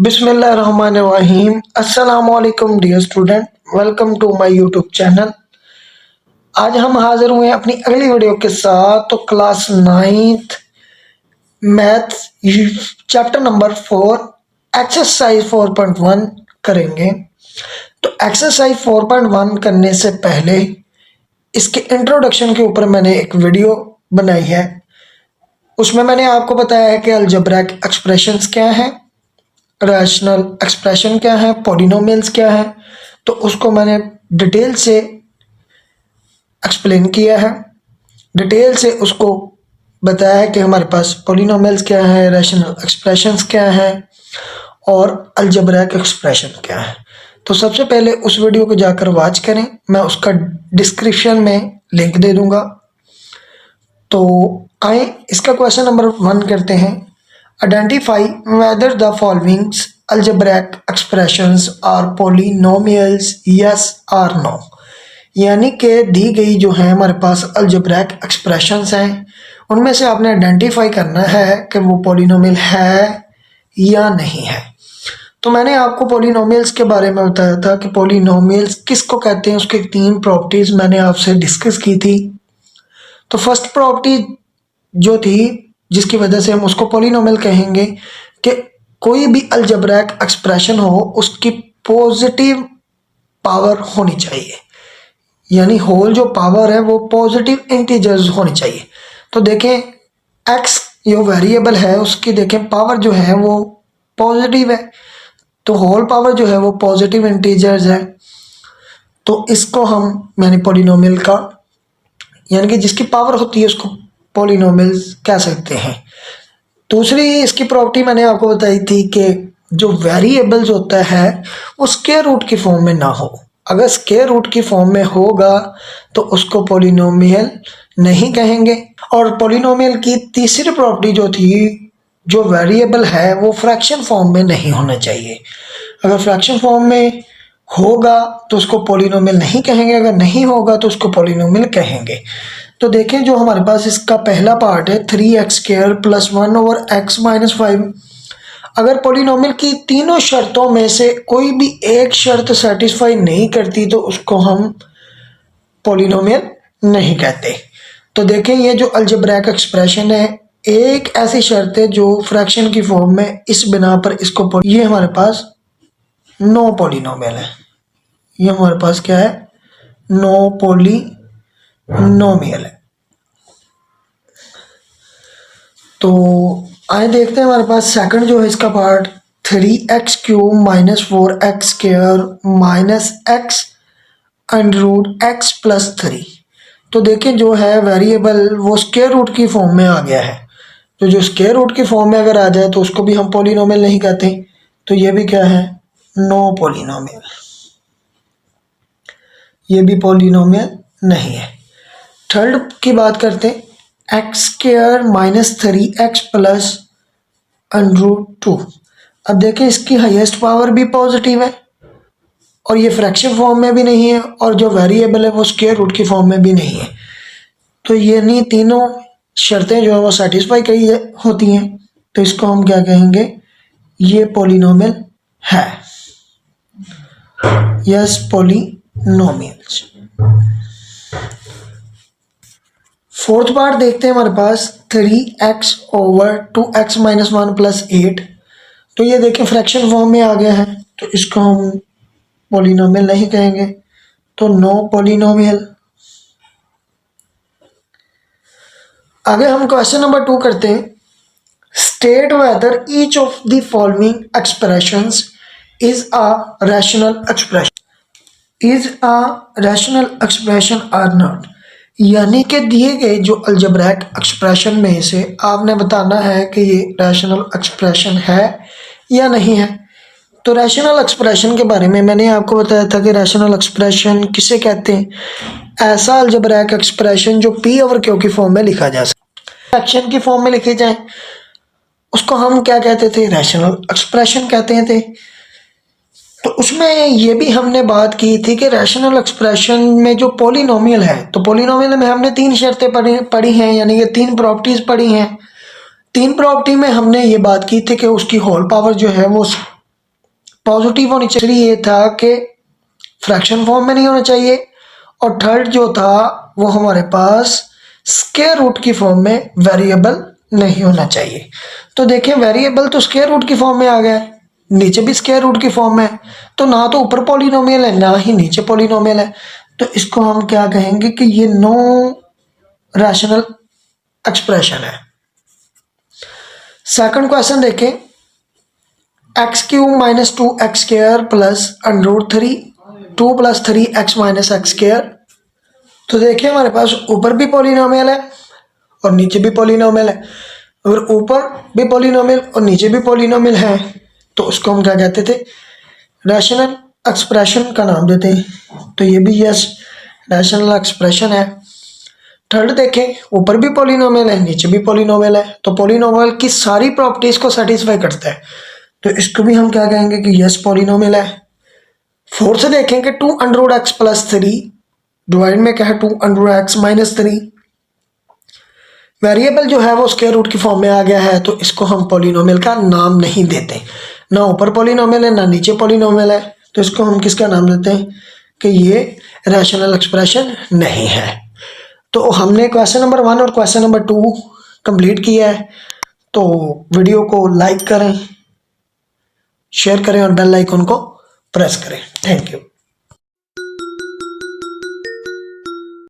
बिस्मिल्लाहिर्रहमानिर्रहीम। अस्सलामुअलैकुम dear student, welcome to my YouTube channel. आज हम हाजिर हुए हैं अपनी अगली वीडियो के साथ। तो class 9th math chapter number 4 exercise 4.1 करेंगे। तो एक्सरसाइज 4.1 करने से पहले इसके इंट्रोडक्शन के ऊपर मैंने एक वीडियो बनाई है। उसमें मैंने आपको बताया है कि अलजेब्रिक एक्सप्रेशंस क्या हैं, रैशनल एक्सप्रेशन क्या है, पॉलिनोमियल्स क्या है। तो उसको मैंने डिटेल से एक्सप्लेन किया है, डिटेल से उसको बताया है कि हमारे पास पॉलिनोमियल्स क्या है, रैशनल एक्सप्रेशंस क्या है और अलजेब्रिक एक्सप्रेशन क्या है। तो सबसे पहले उस वीडियो को जाकर वॉच करें, मैं उसका डिस्क्रिप्शन में लिंक दे दूंगा। तो आए इसका क्वेश्चन नंबर 1 करते हैं। Identify whether the following algebraic expressions are polynomials, yes or no. यानी कि दी गई जो है हमारे पास अलजेब्रिक एक्सप्रेशंस हैं, उनमें से आपने आइडेंटिफाई करना है कि वो पॉलिनोमियल है या नहीं है। तो मैंने आपको पॉलिनोमियल्स के बारे में बताया था कि पॉलिनोमियल्स किसको कहते हैं, उसकी 3 प्रॉपर्टीज मैंने आपसे डिस्कस की थी। तो फर्स्ट प्रॉपर्टी जो थी जिसकी वजह से हम उसको पॉलिनोमियल कहेंगे कि कोई भी अलजेब्रिक एक्सप्रेशन हो उसकी पॉजिटिव पावर होनी चाहिए, यानी होल जो पावर है वो पॉजिटिव इंटीजर्स होनी चाहिए। तो देखें एक्स जो वेरिएबल है उसकी देखें पावर जो है वो पॉजिटिव है, तो होल पावर जो है वो पॉजिटिव इंटीजर्स है। तो इसको हम यानी पॉलिनोमियल का यानी कि जिसकी पावर होती है उसको पॉलिनोमियल्स कह सकते हैं। दूसरी इसकी प्रॉपर्टी मैंने आपको बताई थी कि जो वेरिएबल्स होता है वो स्क्वायर रूट की फॉर्म में ना हो। अगर स्क्वायर रूट की फॉर्म में होगा तो उसको पॉलिनोमियल नहीं कहेंगे। और पॉलिनोमियल की तीसरी प्रॉपर्टी जो थी, जो वेरिएबल है वो फ्रैक्शन फॉर्म में नहीं होना चाहिए। अगर फ्रैक्शन फॉर्म में होगा तो उसको पॉलिनोमियल नहीं कहेंगे, अगर नहीं होगा तो उसको पॉलिनोमियल कहेंगे। तो देखें जो हमारे पास इसका पहला पार्ट है 3x² प्लस 1/x-5। अगर पॉलिनोमियल की तीनों शर्तों में से कोई भी एक शर्त सेटिस्फाई नहीं करती तो उसको हम पॉलिनोमियल नहीं कहते। तो देखें ये जो अलजेब्रिक एक्सप्रेशन है, एक ऐसी शर्त है जो फ्रैक्शन की फॉर्म में, इस बिना पर इसको ये हमारे पास नो पॉलिनोमियल है। ये हमारे पास क्या है, नो पॉलिनोमियल है। तो आए देखते हैं हमारे पास सेकंड जो है इसका part 3x³ minus 4x² minus x√x+3। तो देखें जो है वेरिएबल वो स्क्वायर रूट की फॉर्म में आ गया है। तो जो स्क्वायर रूट की फॉर्म में अगर आ जाए तो उसको भी हम पॉलिनोमियल नहीं कहते। तो ये भी क्या है, नो पॉलिनोमियल, ये भी पॉलिनोमियल नहीं है। थर्ड की बात करते हैं, x² माइनस 3x प्लस √2। अब देखें इसकी हाईएस्ट पावर भी पॉजिटिव है और ये फ्रैक्शन फॉर्म में भी नहीं है और जो वेरिएबल है वो स्क्वायर रूट की फॉर्म में भी नहीं है। तो ये नहीं तीनों शर्तें जो है वो सेटिस्फाई करी होती हैं। तो इसको हम क्या कहेंगे, ये पॉलिनोमियल है, यस पॉलिनोमियल्स। फोर्थ पार्ट देखते हैं हमारे पास 3x/2x-1 प्लस 8। तो ये देखें फ्रैक्शन फॉर्म में आ गया है, तो इसको हम पॉलिनोमियल नहीं कहेंगे, तो नो पॉलिनोमियल। आगे हम क्वेश्चन नंबर 2 करते हैं। State whether each of the following expressions is a rational expression or not. यानी कि दिए गए जो अलजेब्रिक एक्सप्रेशन में से आपने बताना है कि ये रैशनल एक्सप्रेशन है या नहीं है। तो रैशनल एक्सप्रेशन के बारे में मैंने आपको बताया था कि रैशनल एक्सप्रेशन किसे कहते हैं, ऐसा अलजेब्रिक एक्सप्रेशन जो p/q की फॉर्म में लिखा जा सके, फ्रैक्शन की फॉर्म में लिखे जाए उसको हम क्या कहते थे, रैशनल एक्सप्रेशन कहते थे। तो उसमें ये भी हमने बात की थी कि रैशनल एक्सप्रेशन में जो पॉलिनोमियल है, तो पॉलिनोमियल में हमने 3 शर्तें पढ़ी हैं, यानी कि 3 प्रॉपर्टीज पढ़ी हैं। 3 प्रॉपर्टी में हमने ये बात की थी कि उसकी होल पावर जो है वो पॉजिटिव होनी चाहिए, ये था कि फ्रैक्शन फॉर्म में नहीं होना चाहिए, और थर्ड जो था वो हमारे पास स्क्वायर रूट की फॉर्म में वेरिएबल नहीं होना चाहिए। तो देखें वेरिएबल तो स्क्वायर रूट की फॉर्म में आ गया है, नीचे भी स्क्वायर रूट की फॉर्म में, तो ना तो ऊपर पॉलिनोमियल है ना ही नीचे पॉलिनोमियल है, तो इसको हम क्या कहेंगे कि ये नो रैशनल एक्सप्रेशन है। सेकंड क्वेश्चन देखें, x cube minus 2x square plus √3 2 + 3x - x square. तो देखिए हमारे पास ऊपर भी पॉलिनोमियल है और नीचे भी पॉलिनोमियल है। अगर ऊपर भी पॉलिनोमियल और नीचे भी पॉलिनोमियल है तो उसको हम क्या कहते थे, रैशनल एक्सप्रेशन का नाम देते हैं। तो ये भी यस रैशनल एक्सप्रेशन है। थर्ड देखें, ऊपर भी पॉलिनोमियल है नीचे भी पॉलिनोमियल है, तो पॉलिनोमियल की सारी प्रॉपर्टीज को सेटिस्फाई करता है, तो इसको भी हम क्या कहेंगे कि यस पॉलिनोमियल है। फोर्थ देखेंगे 2√x + 3 डिवाइड में क्या है 2√x - 3। वेरिएबल जो है वो स्क्वायर रूट की फॉर्म में आ गया है, तो इसको हम पॉलिनोमियल का नाम नहीं देते, ना ऊपर पॉलिनोमियल है ना नीचे पॉलिनोमियल है, तो इसको हम किसका नाम देते हैं कि ये रैशनल एक्सप्रेशन नहीं है। तो हमने क्वेश्चन नंबर 1 और क्वेश्चन नंबर 2 कंप्लीट किया है। तो वीडियो को लाइक करें, शेयर करें और बेल आइकन को प्रेस करें। Thank you.